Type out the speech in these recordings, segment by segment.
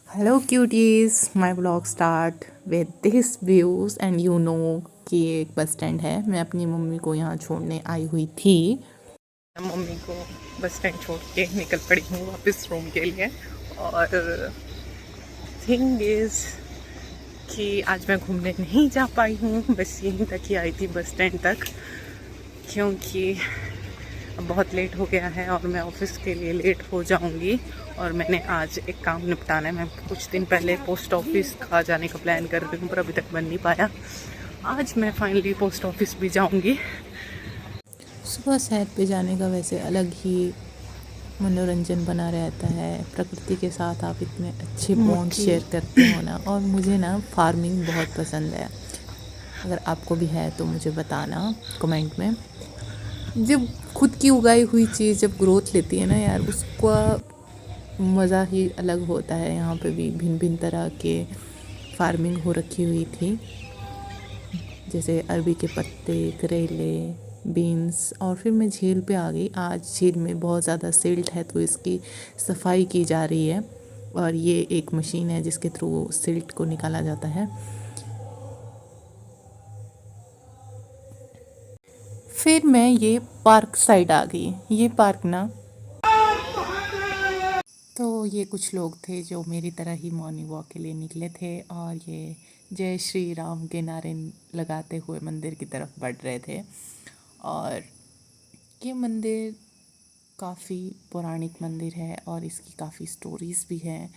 Hello cuties, my vlog start with this views and you know कि ये एक bus stand है। मैं अपनी मम्मी को यहाँ छोड़ने आई हुई थी। मम्मी को बस स्टैंड छोड़ के निकल पड़ी हूँ वापस रूम के लिए। और थिंग इज़ कि आज मैं घूमने नहीं जा पाई हूँ, बस यहीं तक ही आई थी बस स्टैंड तक, क्योंकि अब बहुत लेट हो गया है और मैं ऑफिस के लिए लेट हो जाऊंगी। और मैंने आज एक काम निपटाना है। मैं कुछ दिन पहले पोस्ट ऑफिस का जाने का प्लान कर रही हूँ पर अभी तक बन नहीं पाया। आज मैं फाइनली पोस्ट ऑफिस भी जाऊंगी। सुबह सैर पे जाने का वैसे अलग ही मनोरंजन बना रहता है। प्रकृति के साथ आप इतने अच्छे बॉन्ड शेयर करते हो ना। और मुझे ना फार्मिंग बहुत पसंद है। अगर आपको भी है तो मुझे बताना कमेंट में। जब खुद की उगाई हुई चीज़ जब ग्रोथ लेती है ना यार, उसका मज़ा ही अलग होता है। यहाँ पे भी भिन्न भिन्न तरह के फार्मिंग हो रखी हुई थी, जैसे अरबी के पत्ते, करेले, बीन्स। और फिर मैं झील पे आ गई। आज झील में बहुत ज़्यादा सिल्ट है तो इसकी सफाई की जा रही है। और ये एक मशीन है जिसके थ्रू सिल्ट को निकाला जाता है। फिर मैं ये पार्क साइड आ गई। ये पार्क ना, तो ये कुछ लोग थे जो मेरी तरह ही मॉर्निंग वॉक के लिए निकले थे और ये जय श्री राम के नारे लगाते हुए मंदिर की तरफ बढ़ रहे थे। और ये मंदिर काफ़ी पौराणिक मंदिर है और इसकी काफ़ी स्टोरीज़ भी हैं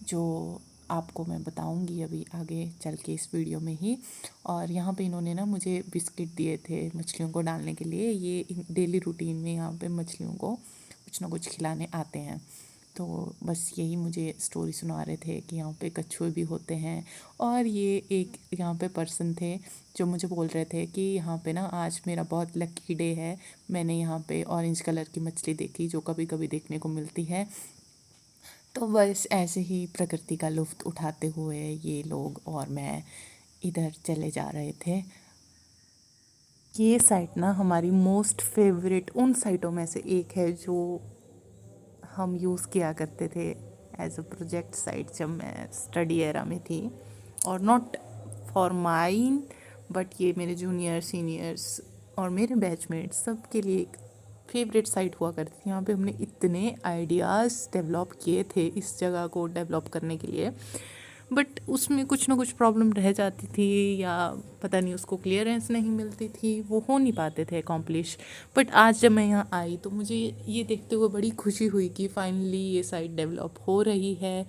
जो आपको मैं बताऊंगी अभी आगे चल के इस वीडियो में ही। और यहाँ पे इन्होंने ना मुझे बिस्किट दिए थे मछलियों को डालने के लिए। ये डेली रूटीन में यहाँ पे मछलियों को कुछ ना कुछ खिलाने आते हैं। तो बस यही मुझे स्टोरी सुना रहे थे कि यहाँ पे कछुए भी होते हैं। और ये एक यहाँ पे पर्सन थे जो मुझे बोल रहे थे कि यहाँ पे ना आज मेरा बहुत लकी डे है। मैंने यहाँ पे ऑरेंज कलर की मछली देखी जो कभी कभी देखने को मिलती है। तो बस ऐसे ही प्रकृति का लुत्फ़ उठाते हुए ये लोग और मैं इधर चले जा रहे थे। ये साइट ना हमारी मोस्ट फेवरेट उन साइटों में से एक है जो हम यूज़ किया करते थे एज अ प्रोजेक्ट साइट जब मैं स्टडी एरा में थी। और नॉट फॉर माइन बट ये मेरे जूनियर सीनियर्स और मेरे बैचमेट्स सब के लिए एक फेवरेट साइट हुआ करती थी। यहाँ पे हमने इतने आइडियाज़ डेवलप किए थे इस जगह को डेवलप करने के लिए, बट उसमें कुछ ना कुछ प्रॉब्लम रह जाती थी या पता नहीं उसको क्लियरेंस नहीं मिलती थी, वो हो नहीं पाते थे अकॉम्प्लिश। बट आज जब मैं यहाँ आई तो मुझे ये देखते हुए बड़ी खुशी हुई कि फाइनली ये साइट डेवलप हो रही है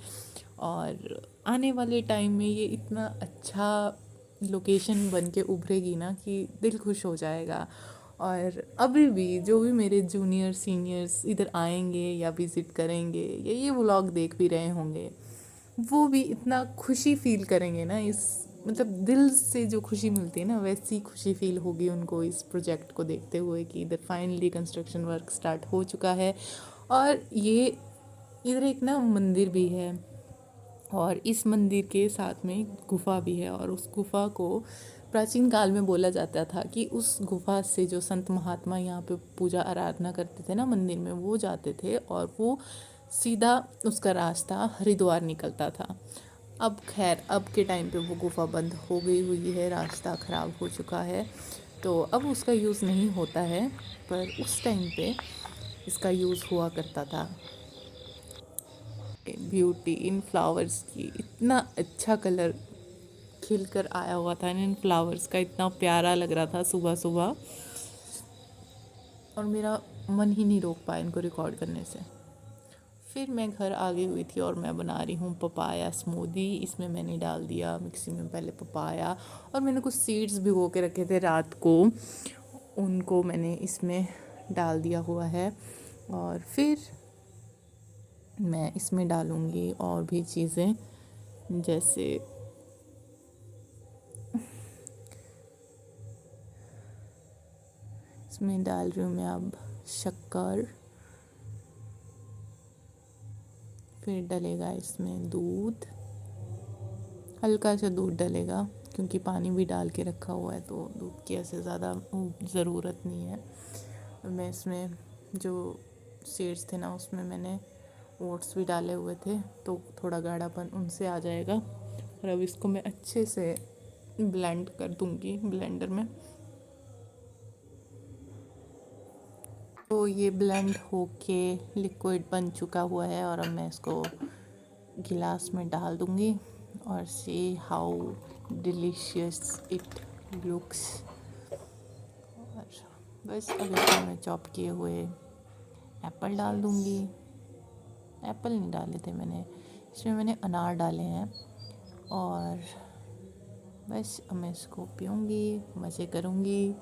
और आने वाले टाइम में ये इतना अच्छा लोकेशन बन के उभरेगी ना कि दिल खुश हो जाएगा। और अभी भी जो भी मेरे जूनियर सीनियर्स इधर आएंगे या विज़िट करेंगे या ये व्लॉग देख भी रहे होंगे, वो भी इतना खुशी फील करेंगे ना। इस मतलब दिल से जो खुशी मिलती है ना वैसी खुशी फील होगी उनको इस प्रोजेक्ट को देखते हुए कि इधर फाइनली कंस्ट्रक्शन वर्क स्टार्ट हो चुका है। और ये इधर एक ना मंदिर भी है और इस मंदिर के साथ में गुफा भी है। और उस गुफा को प्राचीन काल में बोला जाता था कि उस गुफा से जो संत महात्मा यहाँ पे पूजा आराधना करते थे ना मंदिर में, वो जाते थे और वो सीधा उसका रास्ता हरिद्वार निकलता था। अब खैर अब के टाइम पे वो गुफा बंद हो गई हुई है, रास्ता ख़राब हो चुका है तो अब उसका यूज़ नहीं होता है। पर उस टाइम पे इसका यूज़ हुआ करता था। ब्यूटी इन फ्लावर्स की, इतना अच्छा कलर खिल कर आया हुआ था इन फ्लावर्स का, इतना प्यारा लग रहा था सुबह सुबह। और मेरा मन ही नहीं रोक पाया इनको रिकॉर्ड करने से। फिर मैं घर आ गई हुई थी और मैं बना रही हूँ पपाया स्मूदी। इसमें मैंने डाल दिया मिक्सी में पहले पपाया और मैंने कुछ सीड्स भिगो के रखे थे रात को, उनको मैंने इसमें डाल दिया हुआ है। और फिर मैं इसमें डालूँगी और भी चीज़ें, जैसे इसमें डाल रही हूँ मैं अब शक्कर। फिर डलेगा इसमें दूध, हल्का सा दूध डलेगा क्योंकि पानी भी डाल के रखा हुआ है तो दूध की ऐसे ज़्यादा ज़रूरत नहीं है। मैं इसमें जो सीड्स थे ना उसमें मैंने ओट्स भी डाले हुए थे तो थोड़ा गाढ़ापन उनसे आ जाएगा। और अब इसको मैं अच्छे से ब्लेंड कर दूंगी ब्लेंडर में। तो ये ब्लेंड होके लिक्विड बन चुका हुआ है और अब मैं इसको गिलास में डाल दूंगी और see how delicious it looks. और बस अब इसमें मैं चॉप किए हुए एप्पल डाल दूंगी। एप्पल नहीं डाले थे मैंने, इसमें मैंने अनार डाले हैं। और बस अब मैं इसको पीऊँगी, मज़े करूँगी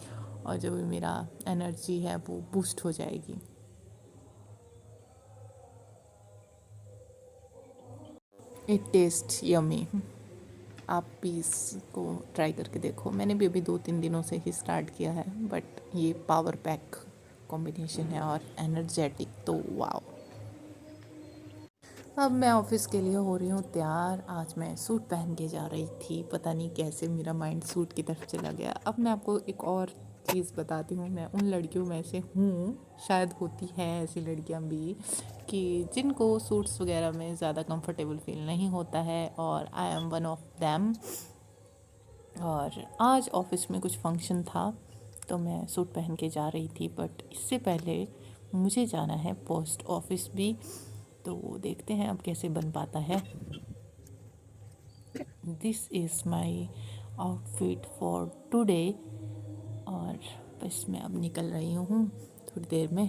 और जो भी मेरा एनर्जी है वो बूस्ट हो जाएगी। It taste yummy. आप भी इसको ट्राई करके देखो। मैंने भी अभी 2-3 दिनों से ही स्टार्ट किया है, बट ये पावर पैक कॉम्बिनेशन है और एनर्जेटिक तो वाओ। अब मैं ऑफ़िस के लिए हो रही हूँ तैयार। आज मैं सूट पहन के जा रही थी, पता नहीं कैसे मेरा माइंड सूट की तरफ चला गया। अब मैं आपको एक और चीज़ बताती हूँ, मैं उन लड़कियों में से हूँ, शायद होती हैं ऐसी लड़कियाँ भी, कि जिनको सूट्स वगैरह में ज़्यादा कंफर्टेबल फील नहीं होता है, और I am one of them. और आज ऑफ़िस में कुछ फंक्शन था तो मैं सूट पहन के जा रही थी, बट इससे पहले मुझे जाना है पोस्ट ऑफिस भी, तो देखते हैं अब कैसे बन पाता है। This is my outfit for today. और बस मैं अब निकल रही हूँ थोड़ी देर में।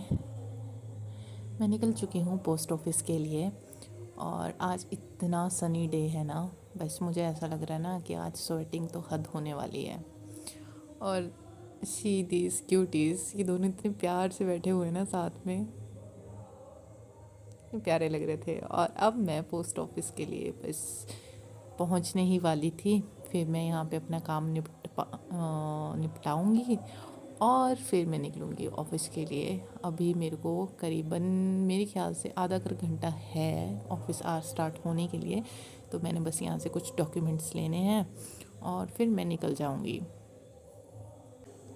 मैं निकल चुकी हूँ पोस्ट ऑफिस के लिए। और आज इतना सनी डे है ना, बस मुझे ऐसा लग रहा है ना कि आज स्वेटिंग तो हद होने वाली है। और शी दीज क्यूटीज, ये दोनों इतने प्यार से बैठे हुए हैं ना साथ में, प्यारे लग रहे थे। और अब मैं पोस्ट ऑफिस के लिए बस पहुंचने ही वाली थी। फिर मैं यहाँ पे अपना काम निपटाऊँगी और फिर मैं निकलूँगी ऑफ़िस के लिए। अभी मेरे को करीबन, मेरे ख्याल से आधा घंटा है ऑफ़िस आवर स्टार्ट होने के लिए। तो मैंने बस यहाँ से कुछ डॉक्यूमेंट्स लेने हैं और फिर मैं निकल जाऊँगी।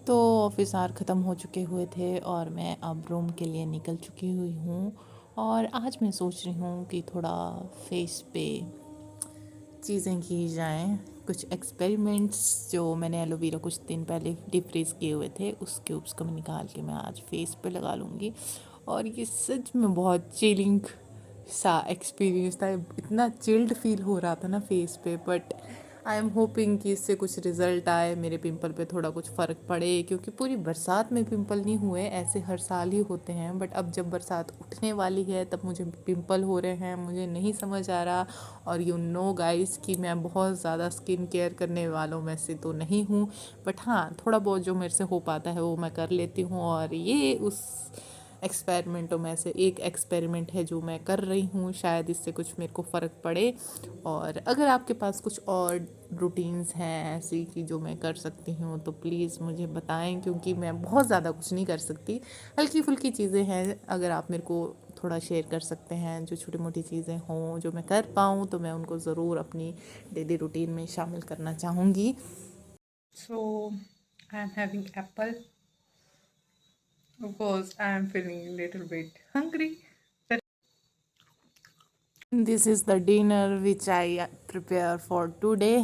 तो ऑफ़िस आवर ख़त्म हो चुके हुए थे और मैं अब रूम के लिए निकल चुकी हुई हूँ। और आज मैं सोच रही हूँ कि थोड़ा फेस पे चीज़ें की जाएं, कुछ एक्सपेरिमेंट्स। जो मैंने एलोवेरा कुछ दिन पहले डीप फ्रीज़ किए हुए थे, उस क्यूब्स को मैं निकाल के मैं आज फेस पे लगा लूँगी। और ये सच में बहुत चिलिंग सा एक्सपीरियंस था। इतना चिल्ड फील हो रहा था ना फेस पे, बट आई एम होपिंग कि इससे कुछ रिज़ल्ट आए, मेरे पिंपल पे थोड़ा कुछ फ़र्क पड़े। क्योंकि पूरी बरसात में पिंपल नहीं हुए, ऐसे हर साल ही होते हैं, बट अब जब बरसात उठने वाली है तब मुझे पिंपल हो रहे हैं, मुझे नहीं समझ आ रहा। और यू नो गाइस कि मैं बहुत ज़्यादा स्किन केयर करने वालों में से तो नहीं हूँ, बट हाँ थोड़ा बहुत जो मेरे से हो पाता है वो मैं कर लेती हूँ। और ये उस एक्सपेरिमेंटों में से एक एक्सपेरिमेंट है जो मैं कर रही हूँ, शायद इससे कुछ मेरे को फ़र्क पड़े। और अगर आपके पास कुछ और रूटीन्स हैं ऐसी कि जो मैं कर सकती हूँ तो प्लीज़ मुझे बताएं, क्योंकि मैं बहुत ज़्यादा कुछ नहीं कर सकती। हल्की फुल्की चीज़ें हैं, अगर आप मेरे को थोड़ा शेयर कर सकते हैं, जो छोटी मोटी चीज़ें हों जो मैं कर पाऊँ, तो मैं उनको ज़रूर अपनी डेली रूटीन में शामिल करना चाहूँगी। So I'm having apple because I'm feeling a little bit hungry. This is the dinner which I prepare for today.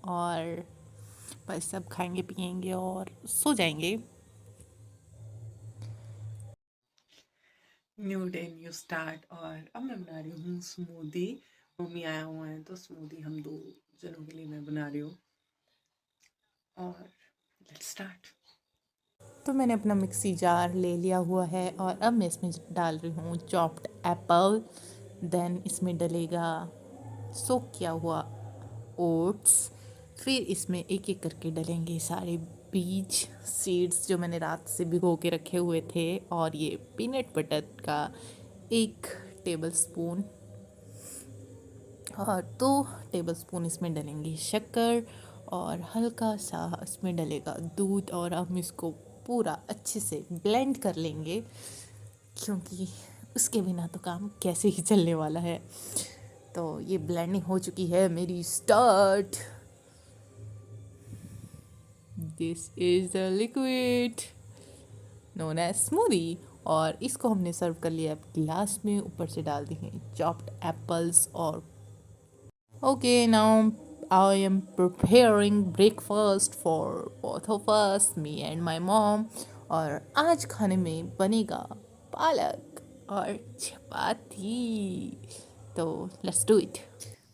और बस सब खाएंगे पिएंगे और सो जाएंगे। New day new start. और अब मैं बना रही हूँ स्मूदी। मम्मी आया हुआ है तो स्मूदी हम 2 जनों के लिए मैं बना रही हूँ। और लेट्स स्टार्ट। तो मैंने अपना मिक्सी जार ले लिया हुआ है और अब मैं इसमें डाल रही हूँ चॉप्ड एप्पल। देन इसमें डलेगा सोक किया हुआ ओट्स। फिर इसमें एक एक करके डलेंगे सारे बीज, सीड्स जो मैंने रात से भिगो के रखे हुए थे। और ये पीनट बटर का 1 टेबल स्पून और 2 टेबल स्पून इसमें डलेंगे शक्कर और हल्का सा इसमें डलेगा दूध। और हम इसको पूरा अच्छे से ब्लेंड कर लेंगे, क्योंकि उसके बिना तो काम कैसे ही चलने वाला है। तो ये ब्लेंडिंग हो चुकी है मेरी start. This is the liquid known as smoothie. और इसको हमने सर्व कर लिया ग्लास में, ऊपर से डाल दी हैं चॉप्ड एप्पल्स। और okay, now I am preparing breakfast for both of us, me and my mom. और आज खाने में बनेगा पालक और चपाती, तो लेट्स डू इट।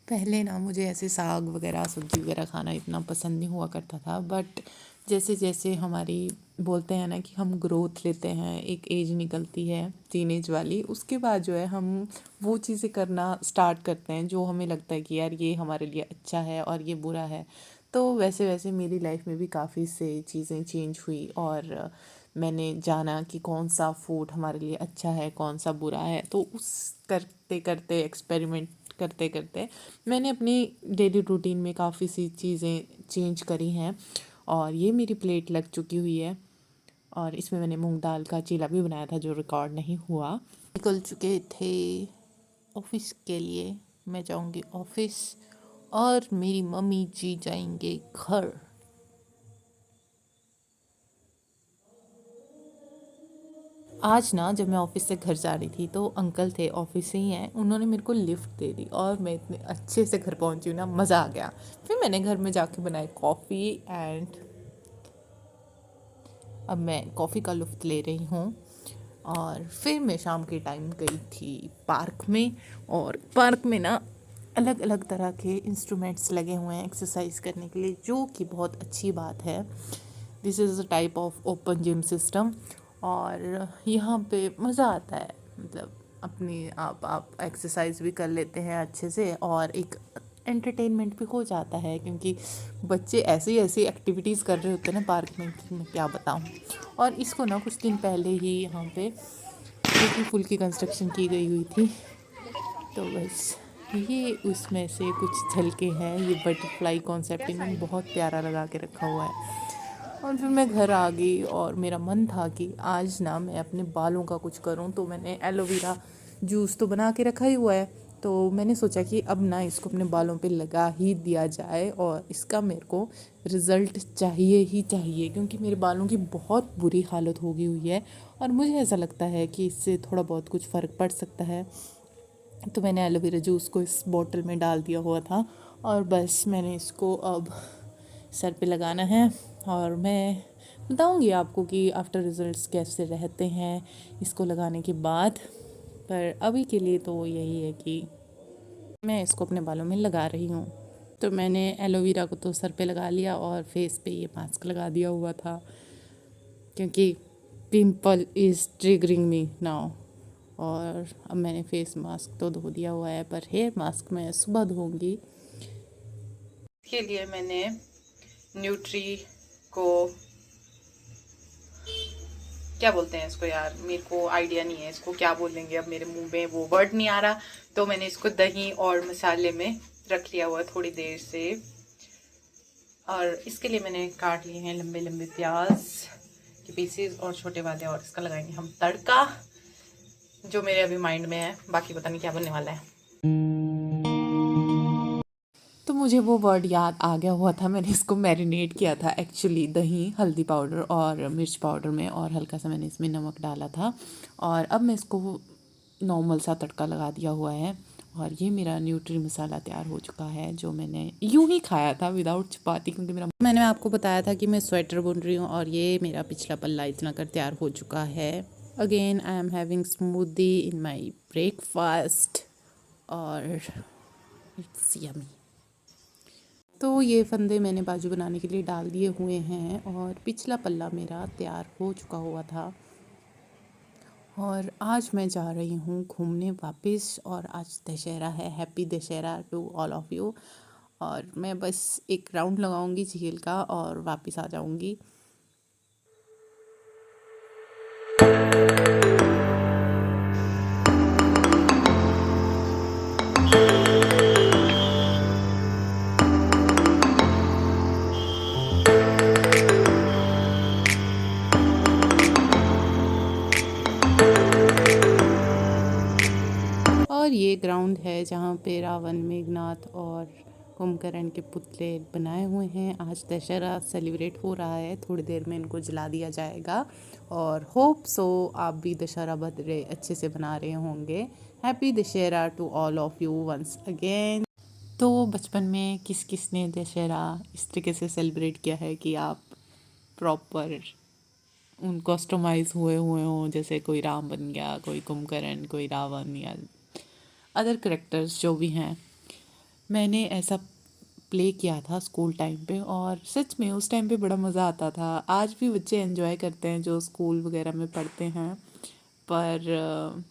पहले ना मुझे ऐसे साग वगैरह सब्ज़ी वगैरह खाना इतना पसंद नहीं हुआ करता था, बट जैसे जैसे हमारी बोलते हैं ना कि हम ग्रोथ लेते हैं, एक एज निकलती है टीनेज वाली, उसके बाद जो है हम वो चीज़ें करना स्टार्ट करते हैं जो हमें लगता है कि यार ये हमारे लिए अच्छा है और ये बुरा है। तो वैसे वैसे मेरी लाइफ में भी काफ़ी से चीज़ें चेंज हुई, और मैंने जाना कि कौन सा फूड हमारे लिए अच्छा है, कौन सा बुरा है। तो उस करते करते, एक्सपेरिमेंट करते करते, मैंने अपनी डेली रूटीन में काफ़ी सी चीज़ें चेंज करी हैं, और ये मेरी प्लेट लग चुकी हुई है। और इसमें मैंने मूंग दाल का चीला भी बनाया था जो रिकॉर्ड नहीं हुआ। निकल चुके थे ऑफिस के लिए, मैं जाऊंगी ऑफिस और मेरी मम्मी जी जाएंगे घर। आज ना जब मैं ऑफिस से घर जा रही थी तो अंकल थे, ऑफिस से ही हैं, उन्होंने मेरे को लिफ्ट दे दी और मैं इतने अच्छे से घर पहुंची हूँ ना, मज़ा आ गया। फिर मैंने घर में जाके बनाई कॉफ़ी, एंड अब मैं कॉफ़ी का लुत्फ़ ले रही हूँ। और फिर मैं शाम के टाइम गई थी पार्क में, और पार्क में ना अलग अलग तरह के इंस्ट्रूमेंट्स लगे हुए हैं एक्सरसाइज करने के लिए, जो कि बहुत अच्छी बात है। This is a type of open gym system, और यहाँ पे मज़ा आता है, मतलब अपनी आप एक्सरसाइज भी कर लेते हैं अच्छे से, और एक एंटरटेनमेंट भी हो जाता है, क्योंकि बच्चे ऐसी ऐसी एक्टिविटीज़ कर रहे होते हैं ना पार्क में कि मैं क्या बताऊँ। और इसको ना कुछ दिन पहले ही यहाँ पे एक पुल की कंस्ट्रक्शन की गई हुई थी, तो बस ये उसमें से कुछ झलके हैं। ये बटरफ्लाई कॉन्सेप्ट इन्होंने बहुत प्यारा लगा के रखा हुआ है। और फिर मैं घर आ गई और मेरा मन था कि आज ना मैं अपने बालों का कुछ करूं, तो मैंने एलोवेरा जूस तो बना के रखा ही हुआ है, तो मैंने सोचा कि अब ना इसको अपने बालों पे लगा ही दिया जाए, और इसका मेरे को रिज़ल्ट चाहिए ही चाहिए, क्योंकि मेरे बालों की बहुत बुरी हालत हो गई हुई है, और मुझे ऐसा लगता है कि इससे थोड़ा बहुत कुछ फ़र्क पड़ सकता है। तो मैंने एलोवेरा जूस को इस बॉटल में डाल दिया हुआ था, और बस मैंने इसको अब सर पे लगाना है, और मैं बताऊंगी आपको कि आफ्टर रिज़ल्ट्स कैसे रहते हैं इसको लगाने के बाद। पर अभी के लिए तो यही है कि मैं इसको अपने बालों में लगा रही हूँ। तो मैंने एलोवेरा को तो सर पे लगा लिया, और फेस पे ये मास्क लगा दिया हुआ था, क्योंकि pimple is triggering me now. और अब मैंने फेस मास्क तो धो दिया हुआ है, पर हेयर मास्क मैं सुबह धोऊंगी। इसके लिए मैंने न्यूट्री को, क्या बोलते हैं इसको यार, मेरे को आइडिया नहीं है इसको क्या बोलेंगे, अब मेरे मुंह में वो वर्ड नहीं आ रहा। तो मैंने इसको दही और मसाले में रख लिया हुआ थोड़ी देर से, और इसके लिए मैंने काट लिए हैं लंबे लंबे प्याज के पीसेस और छोटे वाले, और इसका लगाएंगे हम तड़का, जो मेरे अभी माइंड में है, बाकी पता नहीं क्या बनने वाला है। तो मुझे वो वर्ड याद आ गया हुआ था, मैंने इसको मैरिनेट किया था एक्चुअली दही, हल्दी पाउडर और मिर्च पाउडर में, और हल्का सा मैंने इसमें नमक डाला था, और अब मैं इसको नॉर्मल सा तड़का लगा दिया हुआ है। और ये मेरा न्यूट्री मसाला तैयार हो चुका है, जो मैंने यूं ही खाया था विदाउट चपाती, क्योंकि मैंने आपको बताया था कि मैं स्वेटर बुन रही हूँ, और ये मेरा पिछला पल्ला इतना कर तैयार हो चुका है। Again I am having smoothie in my breakfast, और इट्स यमी। तो ये फंदे मैंने बाजू बनाने के लिए डाल दिए हुए हैं, और पिछला पल्ला मेरा तैयार हो चुका हुआ था। और आज मैं जा रही हूँ घूमने वापस, और आज दशहरा है, happy Dussehra to all of you. और मैं बस एक राउंड लगाऊंगी झील का और वापस आ जाऊंगी। और ये ग्राउंड है जहाँ पे रावण, मेघनाथ और कुंभकर्ण के पुतले बनाए हुए हैं। आज दशहरा सेलिब्रेट हो रहा है, थोड़ी देर में इनको जला दिया जाएगा और होप सो आप भी दशहरा बर्थडे अच्छे से बना रहे होंगे। Happy Dussehra to all of you once again. तो बचपन में किस किस ने दशहरा इस तरीके से सेलिब्रेट किया है कि आप प्रॉपर उन कस्टमाइज हुए हों, जैसे कोई राम बन गया, कोई कुंभकर्ण, कोई रावण या अदर करेक्टर्स जो भी हैं। मैंने ऐसा प्ले किया था स्कूल टाइम पे और सच में उस टाइम पे बड़ा मज़ा आता था। आज भी बच्चे एंजॉय करते हैं जो स्कूल वगैरह में पढ़ते हैं, पर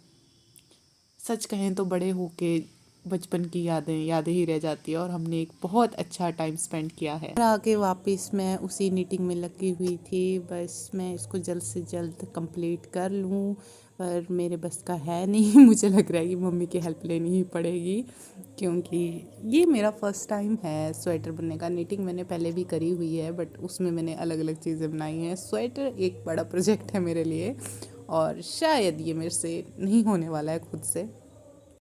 सच कहें तो बड़े होके बचपन की यादें यादें ही रह जाती है और हमने एक बहुत अच्छा टाइम स्पेंड किया है। और आगे वापस मैं उसी नीटिंग में लगी हुई थी, बस मैं इसको जल्द से जल्द कंप्लीट कर लूँ, पर मेरे बस का है नहीं। मुझे लग रहा है कि मम्मी की हेल्प लेनी ही पड़ेगी, क्योंकि ये मेरा फर्स्ट टाइम है स्वेटर बनने का। नीटिंग मैंने पहले भी करी हुई है, बट उसमें मैंने अलग अलग चीज़ें बनाई हैं। स्वेटर एक बड़ा प्रोजेक्ट है मेरे लिए और शायद ये मेरे से नहीं होने वाला है खुद से।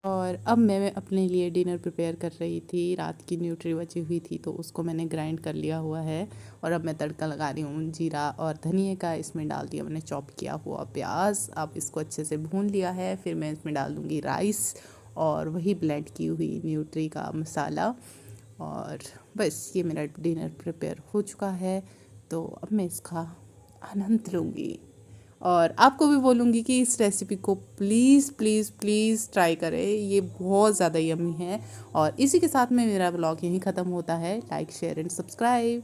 और अब मैं अपने लिए डिनर प्रिपेयर कर रही थी। रात की न्यूट्री बची हुई थी तो उसको मैंने ग्राइंड कर लिया हुआ है और अब मैं तड़का लगा रही हूँ जीरा और धनिए का। इसमें डाल दिया मैंने चॉप किया हुआ प्याज। अब इसको अच्छे से भून लिया है, फिर मैं इसमें डाल दूँगी राइस और वही ब्लेंड की हुई न्यूट्री का मसाला। और बस ये मेरा डिनर प्रिपेयर हो चुका है, तो अब मैं इसका आनंद लूँगी और आपको भी बोलूँगी कि इस रेसिपी को प्लीज़ प्लीज़ प्लीज़ ट्राई करें। ये बहुत ज़्यादा यम्मी है। और इसी के साथ में मेरा ब्लॉग यहीं ख़त्म होता है। Like share and subscribe.